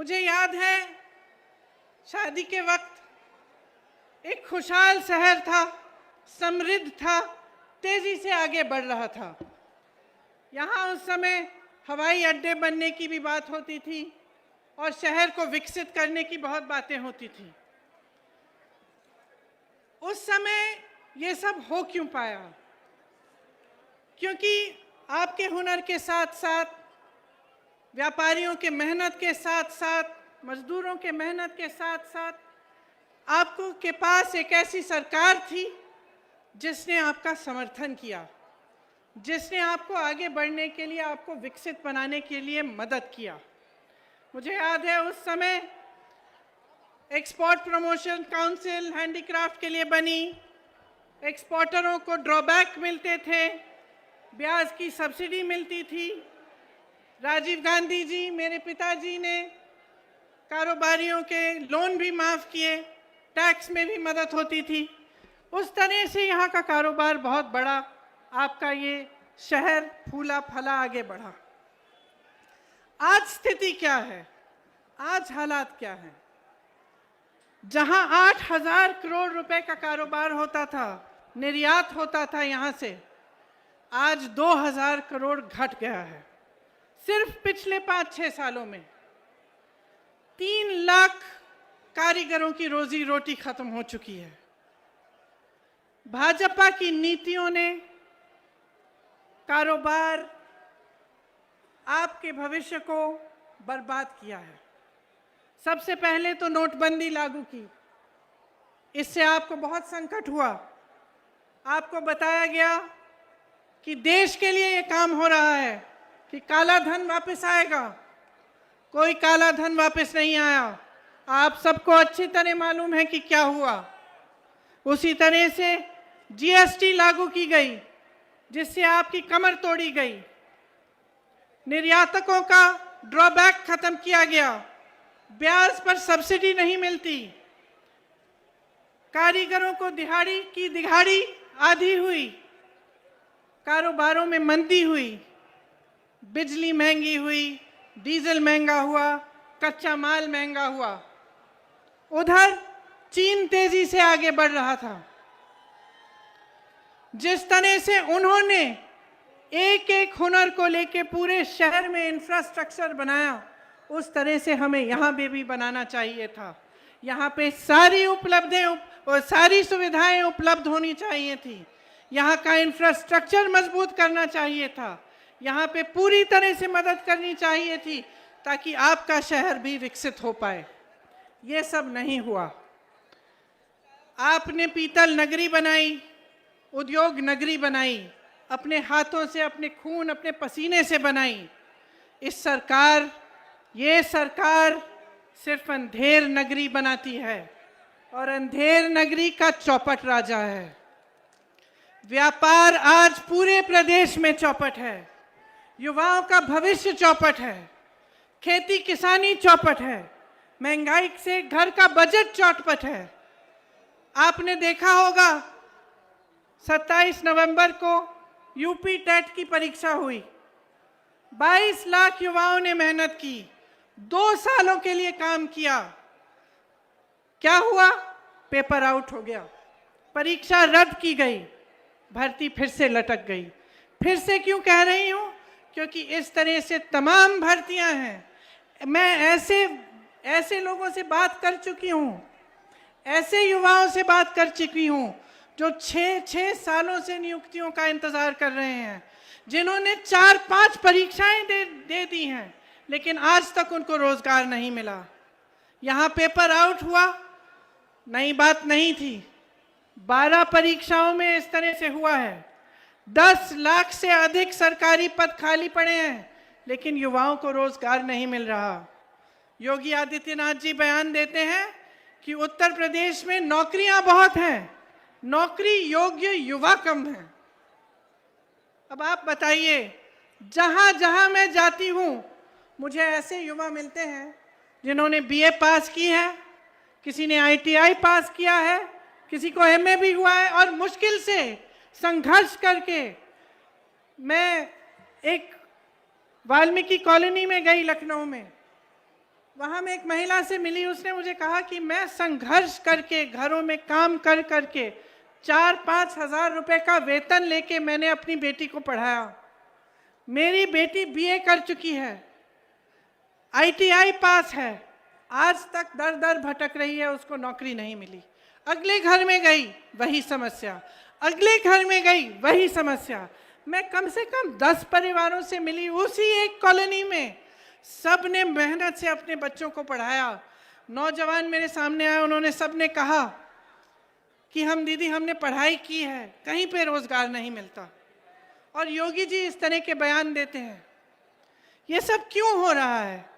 मुझे याद है शादी के वक्त एक खुशहाल शहर था, समृद्ध था, तेजी से आगे बढ़ रहा था। यहाँ उस समय हवाई अड्डे बनने की भी बात होती थी और शहर को विकसित करने की बहुत बातें होती थी। उस समय ये सब हो क्यों पाया? क्योंकि आपके हुनर के साथ साथ, व्यापारियों के मेहनत के साथ साथ, मजदूरों के मेहनत के साथ साथ आपको के पास एक ऐसी सरकार थी जिसने आपका समर्थन किया, जिसने आपको आगे बढ़ने के लिए, आपको विकसित बनाने के लिए मदद किया। मुझे याद है उस समय एक्सपोर्ट प्रमोशन काउंसिल हैंडीक्राफ्ट के लिए बनी, एक्सपोर्टरों को ड्रॉबैक मिलते थे, ब्याज की सब्सिडी मिलती थी। राजीव गांधी जी, मेरे पिताजी ने कारोबारियों के लोन भी माफ़ किए, टैक्स में भी मदद होती थी। उस तरह से यहाँ का कारोबार बहुत बड़ा, आपका ये शहर फूला फला आगे बढ़ा। आज स्थिति क्या है? आज हालात क्या हैं? जहाँ 8,000 करोड़ रुपए का कारोबार होता था, निर्यात होता था यहाँ से, आज 2,000 करोड़ घट गया है। सिर्फ पिछले 5-6 सालों में 3 लाख कारीगरों की रोजी रोटी खत्म हो चुकी है। भाजपा की नीतियों ने कारोबार, आपके भविष्य को बर्बाद किया है। सबसे पहले तो नोटबंदी लागू की, इससे आपको बहुत संकट हुआ। आपको बताया गया कि देश के लिए ये काम हो रहा है कि काला धन वापस आएगा। कोई काला धन वापस नहीं आया। आप सबको अच्छी तरह मालूम है कि क्या हुआ। उसी तरह से जीएसटी लागू की गई, जिससे आपकी कमर तोड़ी गई। निर्यातकों का ड्रॉबैक खत्म किया गया, ब्याज पर सब्सिडी नहीं मिलती, कारीगरों को दिहाड़ी आधी हुई, कारोबारों में मंदी हुई, बिजली महंगी हुई, डीजल महंगा हुआ, कच्चा माल महंगा हुआ। उधर चीन तेजी से आगे बढ़ रहा था। जिस तरह से उन्होंने एक एक हुनर को लेके पूरे शहर में इंफ्रास्ट्रक्चर बनाया, उस तरह से हमें यहाँ पे भी बनाना चाहिए था। यहाँ पे सारी सुविधाएं उपलब्ध होनी चाहिए थी। यहाँ का इंफ्रास्ट्रक्चर मजबूत करना चाहिए था। यहाँ पे पूरी तरह से मदद करनी चाहिए थी ताकि आपका शहर भी विकसित हो पाए। ये सब नहीं हुआ। आपने पीतल नगरी बनाई, उद्योग नगरी बनाई, अपने हाथों से, अपने खून, अपने पसीने से बनाई। ये सरकार सिर्फ अंधेर नगरी बनाती है और अंधेर नगरी का चौपट राजा है। व्यापार आज पूरे प्रदेश में चौपट है, युवाओं का भविष्य चौपट है, खेती किसानी चौपट है, महंगाई से घर का बजट चौपट है। आपने देखा होगा 27 नवंबर को यूपी टेट की परीक्षा हुई। 22 लाख युवाओं ने मेहनत की, 2 सालों के लिए काम किया। क्या हुआ? पेपर आउट हो गया, परीक्षा रद्द की गई, भर्ती फिर से लटक गई। फिर से क्यों कह रही हूं? क्योंकि इस तरह से तमाम भर्तियां हैं। मैं ऐसे लोगों से बात कर चुकी हूं, ऐसे युवाओं से बात कर चुकी हूं जो 6 सालों से नियुक्तियों का इंतजार कर रहे हैं, जिन्होंने 4-5 परीक्षाएं दे दी हैं, लेकिन आज तक उनको रोजगार नहीं मिला। यहाँ पेपर आउट हुआ, नई बात नहीं थी। 12 परीक्षाओं में इस तरह से हुआ है। 10 लाख से अधिक सरकारी पद खाली पड़े हैं, लेकिन युवाओं को रोजगार नहीं मिल रहा। योगी आदित्यनाथ जी बयान देते हैं कि उत्तर प्रदेश में नौकरियां बहुत हैं, नौकरी योग्य युवा कम है। अब आप बताइए, जहां जहां मैं जाती हूं मुझे ऐसे युवा मिलते हैं जिन्होंने बीए पास की है, किसी ने आईटीआई पास किया है, किसी को एमए भी हुआ है, और मुश्किल से संघर्ष करके मैं एक वाल्मीकि कॉलोनी में गई लखनऊ में, वहाँ मैं एक महिला से मिली, उसने मुझे कहा कि मैं संघर्ष करके घरों में काम कर करके 4-5 हज़ार रुपए का वेतन लेके मैंने अपनी बेटी को पढ़ाया। मेरी बेटी बीए कर चुकी है, आईटीआई पास है, आज तक दर दर भटक रही है, उसको नौकरी नहीं मिली। अगले घर में गई वही समस्या, अगले घर में गई वही समस्या। मैं कम से कम 10 परिवारों से मिली उसी एक कॉलोनी में, सब ने मेहनत से अपने बच्चों को पढ़ाया। नौजवान मेरे सामने आए, उन्होंने सब ने कहा कि हम दीदी हमने पढ़ाई की है, कहीं पे रोजगार नहीं मिलता। और योगी जी इस तरह के बयान देते हैं। ये सब क्यों हो रहा है?